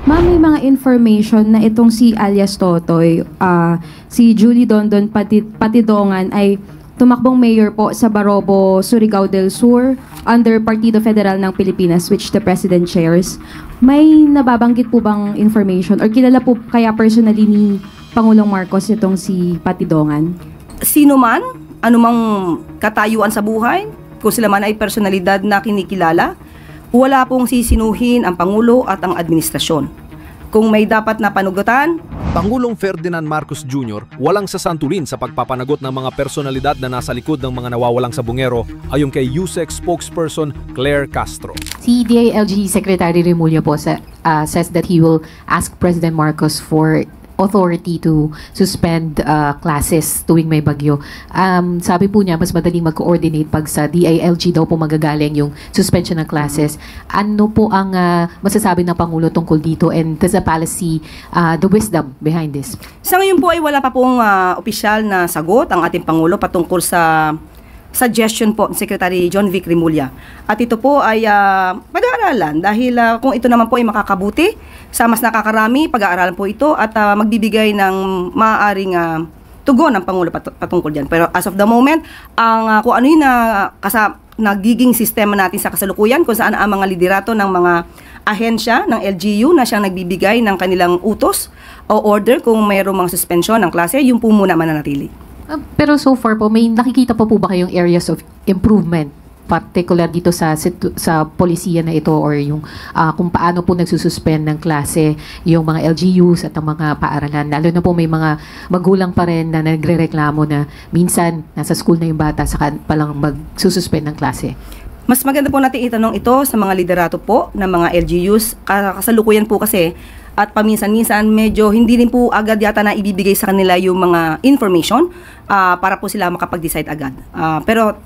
Ma'am, may mga information na itong si alias Totoy, si Julie Dondon Patidongan ay tumakbong mayor po sa Barobo, Surigao del Sur under Partido Federal ng Pilipinas which the President chairs. May nababanggit po bang information or kilala po kaya personally ni Pangulong Marcos itong si Patidongan? Sino man, anumang katayuan sa buhay, kung sila man ay personalidad na kinikilala, wala pong sisinuhin ang Pangulo at ang administrasyon. Kung may dapat na panugutan, Pangulong Ferdinand Marcos Jr. walang sasantulin sa pagpapanagot ng mga personalidad na nasa likod ng mga nawawalang sabungero ayon kay USEC spokesperson Claire Castro. Si DILG Secretary Remulla po says that he will ask President Marcos for authority to suspend classes tuwing may bagyo. Sabi po niya, mas madaling mag-coordinate pag sa DILG daw po magagaling yung suspension ng classes. Ano po ang masasabi ng Pangulo tungkol dito, and does the palace see the wisdom behind this? sa ngayon po ay wala pa pong opisyal na sagot ang ating Pangulo patungkol sa suggestion po ni Secretary John Vic Remulla. At ito po ay pag-aaralan dahil kung ito naman po ay makakabuti sa mas nakakarami, pag-aaralan po ito at magbibigay ng maaaring tugon ng Pangulo patungkol dyan. Pero as of the moment, ang kung ano yung nagiging sistema natin sa kasalukuyan, kung saan ang mga liderato ng mga ahensya ng LGU na siyang nagbibigay ng kanilang utos o order kung mayroong mga suspension ng klase, yung po muna mananatili. Pero so far po, may nakikita pa po ba kayong areas of improvement, particular dito sa polisiya na ito, or yung kung paano po nagsususpend ng klase yung mga LGUs at ang mga paaralan? Lalo na po may mga magulang pa rin na nagre-reklamo na minsan nasa school na yung bata saka palang magsususpend ng klase. Mas maganda po natin itanong ito sa mga liderato po ng mga LGUs. Kasalukuyan po kasi at paminsan-minsan medyo hindi rin po agad yata na ibibigay sa kanila yung mga information para po sila makapag-decide agad. Pero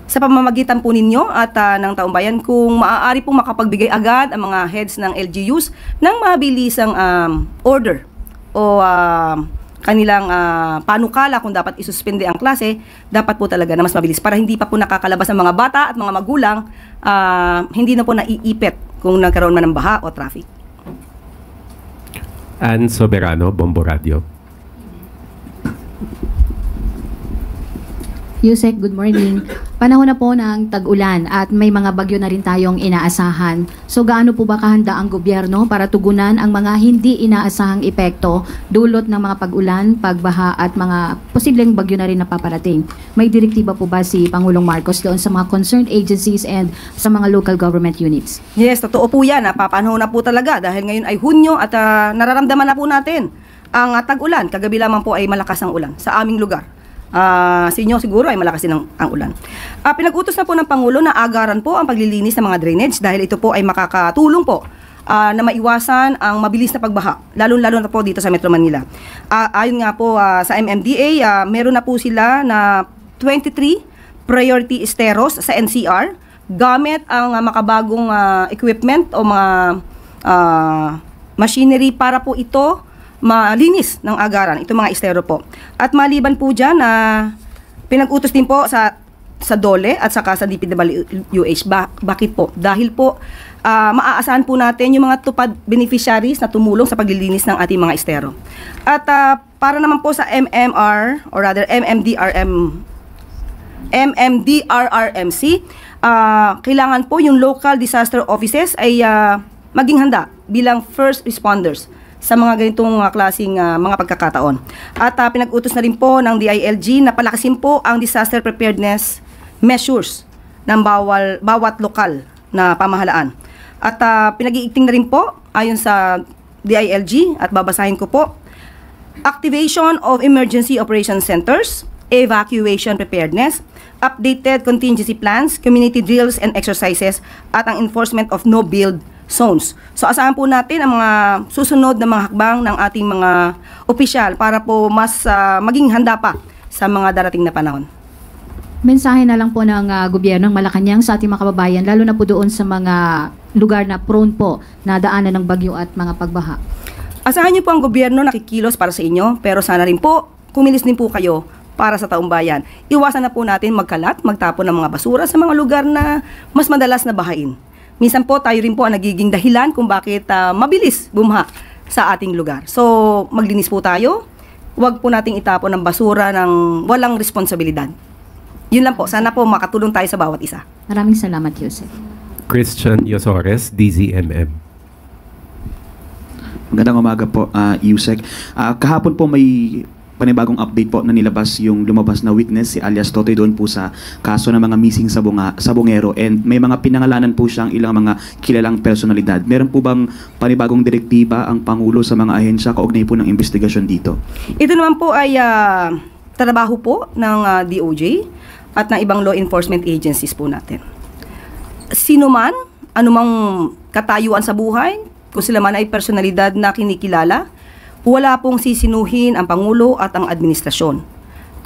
sa pamamagitan po ninyo at ng Taong Bayan, kung maaari po makapagbigay agad ang mga heads ng LGUs ng mabilisang order o kanilang panukala kung dapat isuspende ang klase, dapat po talaga na mas mabilis para hindi pa po nakakalabas ang mga bata at mga magulang, hindi na po naiipit kung nagkaroon man ng baha o traffic. Ann Soberano, Bombo Radio. Yusek, good morning. Panahon na po ng tag-ulan at may mga bagyo na rin tayong inaasahan. So gaano po ba kahanda ang gobyerno para tugunan ang mga hindi inaasahang epekto dulot ng mga pag-ulan, pagbaha at mga posibleng bagyo na rin na paparating? May direktiba po ba si Pangulong Marcos doon sa mga concerned agencies and sa mga local government units? Yes, totoo po yan. Papanahon na po talaga dahil ngayon ay Hunyo at nararamdaman na po natin ang tag-ulan. Kagabi lamang po ay malakas ang ulan sa aming lugar. Sa inyo siguro ay malakas din ang ulan. Pinag-utos na po ng Pangulo na agaran po ang paglilinis ng mga drainage dahil ito po ay makakatulong po na maiwasan ang mabilis na pagbaha, lalo-lalo na po dito sa Metro Manila. Ayon nga po sa MMDA, meron na po sila na 23 priority esteros sa NCR gamit ang makabagong equipment o mga machinery para po ito malinis ng agaran, ito mga estero po. At maliban po dyan, pinag-utos din po sa DOLE at saka sa DPWH. Bakit po? Dahil po, maaasahan po natin yung mga tupad beneficiaries na tumulong sa paglilinis ng ating mga estero. At para naman po sa MMR, or rather MMDRRMC, kailangan po yung local disaster offices ay maging handa bilang first responders sa mga ganitong klaseng mga pagkakataon. At pinag-utos na rin po ng DILG na palakasin po ang disaster preparedness measures ng bawat lokal na pamahalaan. At pinag-iigting na rin po ayon sa DILG at babasahin ko po, activation of emergency operation centers, evacuation preparedness, updated contingency plans, community drills and exercises, at ang enforcement of no-build zones. So asahan po natin ang mga susunod na mga hakbang ng ating mga opisyal para po mas maging handa pa sa mga darating na panahon. Mensahe na lang po ng gobyerno ng Malacanang sa ating mga kababayan, lalo na po doon sa mga lugar na prone po na daanan ng bagyo at mga pagbaha. Asahan niyo po ang gobyerno nakikilos para sa inyo, pero sana rin po kumilos din po kayo para sa taong bayan. Iwasan na po natin magkalat, magtapon ng mga basura sa mga lugar na mas madalas na bahain. minsan po tayo rin po ang nagiging dahilan kung bakit mabilis bumha sa ating lugar. So, maglinis po tayo. Huwag po nating itapon ng basura ng walang responsibilidad. Yun lang po. Sana po makatulong tayo sa bawat isa. Maraming salamat, Yusek. Christian Yosores, DZMM. Magandang umaga po, Yusek. Kahapon po may panibagong update po na nilabas yung lumabas na witness si alias Totoy doon po sa kaso ng mga missing sa Bungero, and may mga pinangalanan po siyang ilang mga kilalang personalidad. Meron po bang panibagong direktiba ang Pangulo sa mga ahensya kaugnay po ng investigasyon dito? Ito naman po ay trabaho po ng DOJ at ng ibang law enforcement agencies po natin. Sino man, anumang katayuan sa buhay, kung sila man ay personalidad na kinikilala, wala pong sisinuhin ang Pangulo at ang administrasyon.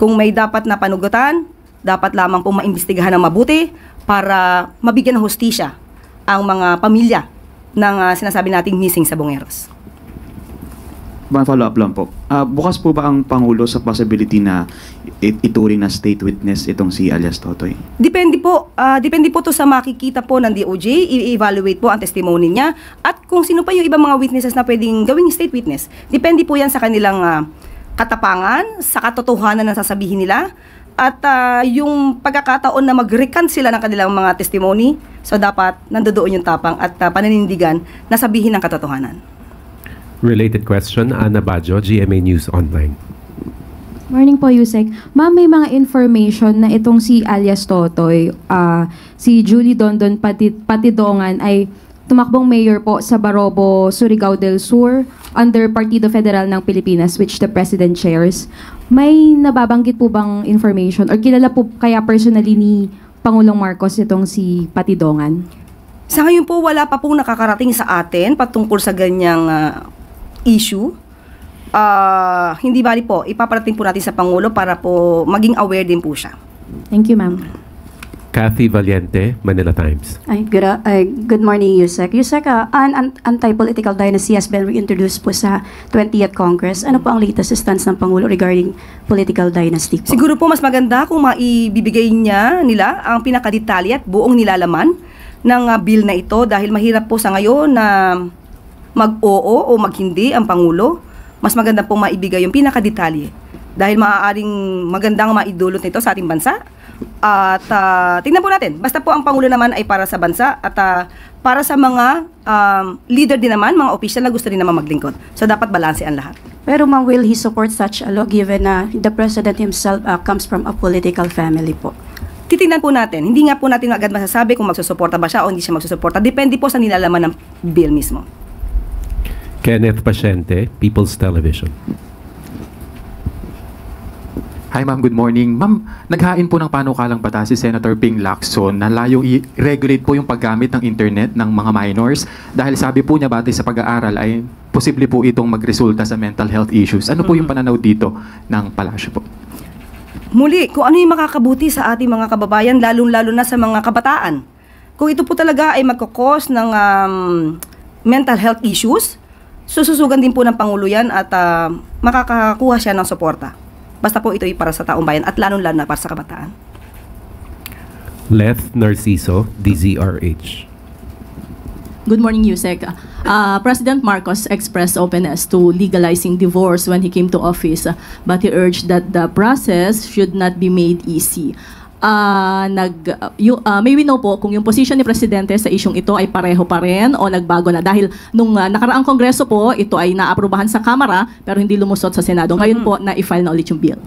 Kung may dapat na panugutan, dapat lamang pong maimbestigahan ng mabuti para mabigyan ng hustisya ang mga pamilya ng sinasabi nating missing sa Bungeros. Follow-up lang po. Bukas po ba ang Pangulo sa possibility na ituring na state witness itong si alias Totoy? Depende po to sa makikita po ng DOJ, i-evaluate po ang testimony niya at kung sino pa yung ibang mga witnesses na pwedeng gawing state witness. Depende po yan sa kanilang katapangan, sa katotohanan na sasabihin nila at yung pagkakataon na mag-recant sila ng kanilang mga testimony. So dapat nandoon yung tapang at pananindigan na sabihin ng katotohanan. Related question, Ana Bajo, GMA News Online. Morning po, Yusek. Ma'am, may mga information na itong si alias Totoy, si Julie Dondon Patidongan ay tumakbong mayor po sa Barobo, Surigao del Sur under Partido Federal ng Pilipinas, which the President chairs. May nababanggit po bang information or kilala po kaya personally ni Pangulong Marcos itong si Patidongan? Sa ngayon po, wala pa pong nakakarating sa atin patungkol sa ganyang issue. Hindi bali po, ipaparating po natin sa Pangulo para po maging aware din po siya. Thank you, ma'am. Kathy Valiente, Manila Times. Good morning, Yusek. Yusek, an anti-political dynasty has been reintroduced po sa 20th Congress. Ano po ang latest stance ng Pangulo regarding political dynasty po? Siguro po mas maganda kung maibibigay nila ang pinakadetalye at buong nilalaman ng bill na ito dahil mahirap po sa ngayon na mag-oo o mag-hindi ang Pangulo. Mas maganda pong maibigay yung pinakadetalye dahil maaaring magandang maidulot nito sa ating bansa. At tingnan po natin, basta po ang Pangulo naman ay para sa bansa at para sa mga leader din naman, mga official na gusto rin naman maglingkod. So dapat balanse ang lahat. Pero ma'am, will he support such a law given na the President himself comes from a political family po? Titingnan po natin. Hindi nga po natin agad masasabi kung magsusuporta ba siya o hindi siya magsusuporta. Depende po sa nilalaman ng bill mismo. Kenneth Pasyente, People's Television. Hi ma'am, good morning. Ma'am, naghain po ng panukalang batas si Senator Ping Lacson na layong i-regulate po yung paggamit ng internet ng mga minors dahil sabi po niya batay sa pag-aaral ay posible po itong magresulta sa mental health issues. Ano po yung pananaw dito ng palasyo po? Muli, kung ano yung makakabuti sa ating mga kababayan, lalong-lalo na sa mga kabataan. Kung ito po talaga ay magkakos ng mental health issues, sususugan din po ng Pangulo yan at makakakuha siya ng suporta. Basta po ito ay para sa taong bayan at lalong-lalo na para sa kabataan. Leth Narciso, DZRH. Good morning, Yusek. President Marcos expressed openness to legalizing divorce when he came to office, but he urged that the process should not be made easy. May we know po kung yung position ni Presidente sa isyong ito ay pareho pa rin o nagbago na dahil nung nakaraang Kongreso po, ito ay naaprubahan sa Kamara pero hindi lumusot sa Senado. Ngayon po, na-i-file na ulit yung bill.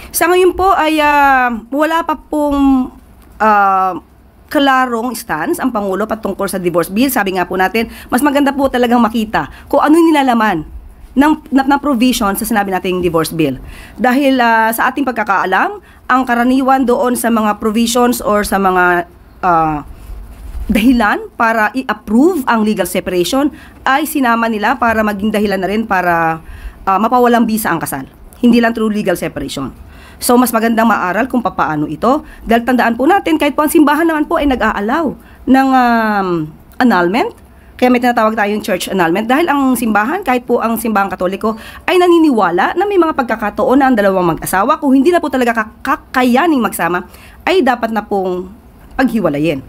Sa ngayon po ay wala pa pong klarong stance ang Pangulo patungkol sa divorce bill. Sabi nga po natin, mas maganda po talagang makita kung ano yung nilalaman ng provision sa sinabi nating divorce bill. Dahil sa ating pagkakaalam, ang karaniwan doon sa mga provisions or sa mga dahilan para i-approve ang legal separation ay sinama nila para maging dahilan na rin para mapawalang bisa ang kasal. Hindi lang through legal separation. So, mas magandang maaral kung paano ito. Dahil tandaan po natin, kahit po ang simbahan naman po ay nag-aalaw ng annulment. Kaya may tinatawag tayong church annulment. Dahil ang simbahan, kahit po ang simbahang Katoliko, ay naniniwala na may mga pagkakataon na ang dalawang mag-asawa, kung hindi na po talaga kakayaning magsama, ay dapat na pong paghiwalayin.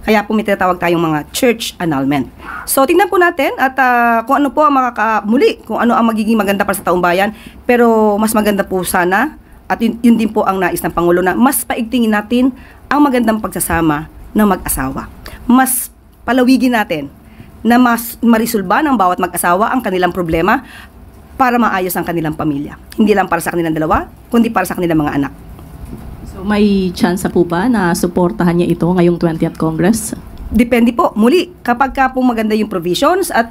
Kaya po may tinatawag tayong mga church annulment. So tingnan po natin at kung ano po ang kung ano ang magiging maganda para sa taong bayan. Pero mas maganda po sana, at yun din po ang nais ng Pangulo, na mas paigtingin natin ang magandang pagsasama ng mag-asawa. Mas palawigin natin na mas marisolba ng bawat mag-asawa ang kanilang problema para maayos ang kanilang pamilya. Hindi lang para sa kanilang dalawa, kundi para sa kanilang mga anak. So may chance po ba na suportahan niya ito ngayong 20th Congress? Depende po. Muli, kapag ka po maganda yung provisions at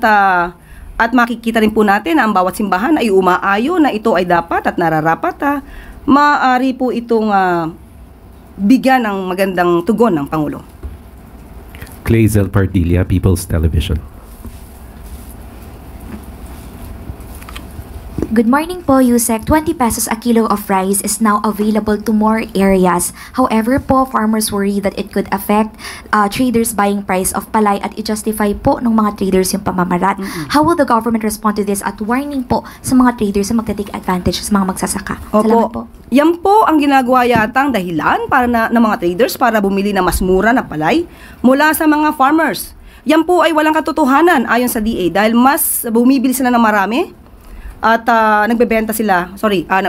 makikita rin po natin na ang bawat simbahan ay umaayo na ito ay dapat at nararapat, maaari po itong bigyan ng magandang tugon ng Pangulo. Clazel Pardilla, People's Television. Good morning po, Yusek. 20 pesos a kilo of rice is now available to more areas. However po, farmers worry that it could affect traders' buying price of palay at i-justify po ng mga traders yung pamamarat. How will the government respond to this at warning po sa mga traders na magta-take advantage sa mga magsasaka? Salamat po. Yan po ang ginagawa yatang dahilan para ng mga traders para bumili na mas mura na palay mula sa mga farmers. Yan po ay walang katotohanan ayon sa DA dahil mas bumibili sila ng marami at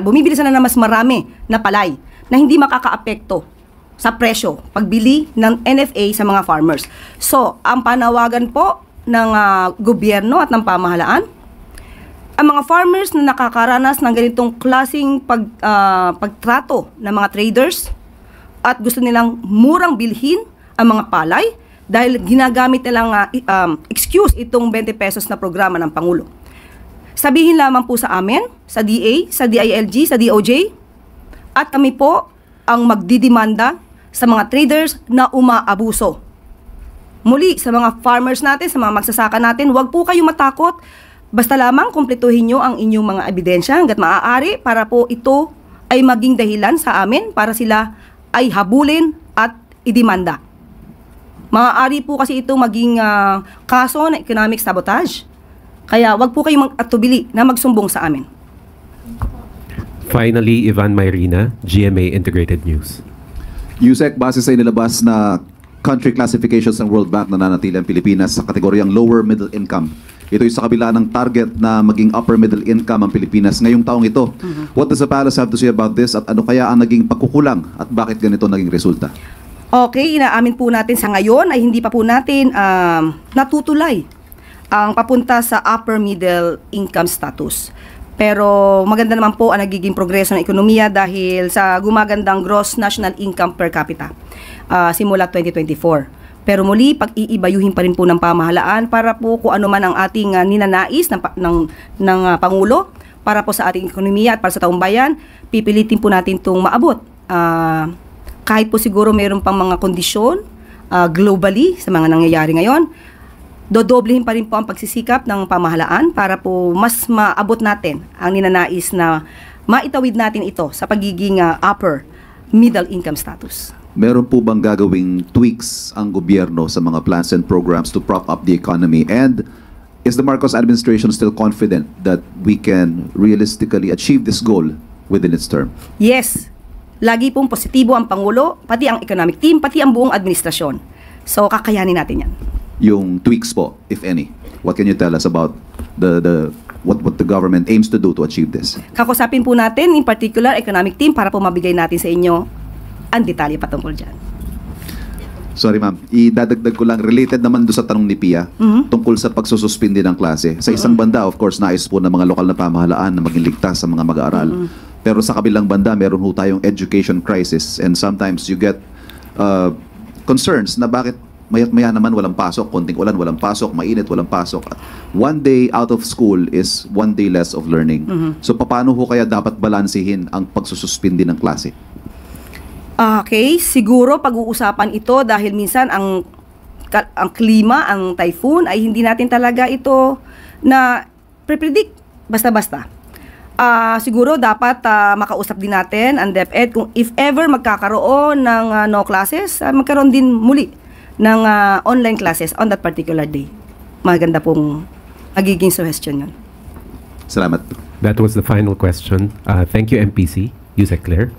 bumibili sila na mas marami na palay na hindi makakaapekto sa presyo pagbili ng NFA sa mga farmers. So, ang panawagan po ng gobyerno at ng pamahalaan, ang mga farmers na nakakaranas ng ganitong klaseng pagtrato ng mga traders at gusto nilang murang bilhin ang mga palay dahil ginagamit nilang excuse itong 20 pesos na programa ng Pangulo. Sabihin lamang po sa amin, sa DA, sa DILG, sa DOJ, at kami po ang magdidemanda sa mga traders na umaabuso. Muli, sa mga farmers natin, sa mga magsasaka natin, huwag po kayong matakot. Basta lamang kumpletuhin nyo ang inyong mga ebidensya hanggat maaari para po ito ay maging dahilan sa amin para sila ay habulin at idemanda. Maaari po kasi ito maging kaso ng economic sabotage. Kaya wag po kayong mag-atubili na magsumbong sa amin. Finally, Ivan Mayrina, GMA Integrated News. Yusek, base sa inilabas na country classifications ng World Bank na nanatili ang Pilipinas sa kategoryang lower middle income. Ito'y sa kabila ng target na maging upper middle income ang Pilipinas ngayong taong ito. What does the palace have to say about this at ano kaya ang naging pagkukulang at bakit ganito naging resulta? Okay, inaamin po natin sa ngayon ay hindi pa po natin natutulay ang papunta sa upper middle income status. Pero maganda naman po ang nagiging progreso ng ekonomiya dahil sa gumagandang gross national income per capita simula 2024. Pero muli, pag-iibayuhin pa rin po ng pamahalaan para po kung ano man ang ating ninanais ng Pangulo para po sa ating ekonomiya at para sa taong bayan, pipilitin po natin itong maabot. Kahit po siguro mayroon pang mga kondisyon globally sa mga nangyayari ngayon, dodoblehin pa rin po ang pagsisikap ng pamahalaan para po mas maabot natin ang ninanais na maitawid natin ito sa pagiging upper middle income status. Meron po bang gagawing tweaks ang gobyerno sa mga plans and programs to prop up the economy? And is the Marcos administration still confident that we can realistically achieve this goal within its term? Yes. Lagi pong positibo ang Pangulo, pati ang economic team, pati ang buong administrasyon. So, kakayanin natin yan. Yung tweaks po, if any, what can you tell us about what the government aims to do to achieve this? Kakusapin po natin, in particular, economic team, para po mabigay natin sa inyo ang detalye patungkol dyan. Sorry ma'am, idadagdag ko lang, related naman doon sa tanong ni Pia, tungkol sa pagsususpindi ng klase. Sa isang banda, of course, nais po ng mga lokal na pamahalaan na maging ligtas sa mga mag-aaral. Pero sa kabilang banda, meron ho tayong education crisis and sometimes you get concerns na bakit maya't-maya naman walang pasok, konting ulan, walang pasok, mainit, walang pasok. At one day out of school is one day less of learning. So paano ho kaya dapat balansehin ang pagsususpindi ng klase? Okay, siguro pag-uusapan ito dahil minsan ang klima, ang typhoon ay hindi natin talaga ito na pre-predict basta-basta. Siguro dapat makausap din natin ang DepEd kung if ever magkakaroon ng no classes, magkaroon din muli ng online classes on that particular day. Maganda pong magiging suggestion yun. Salamat. That was the final question. Thank you, MPC. Yusek Claire.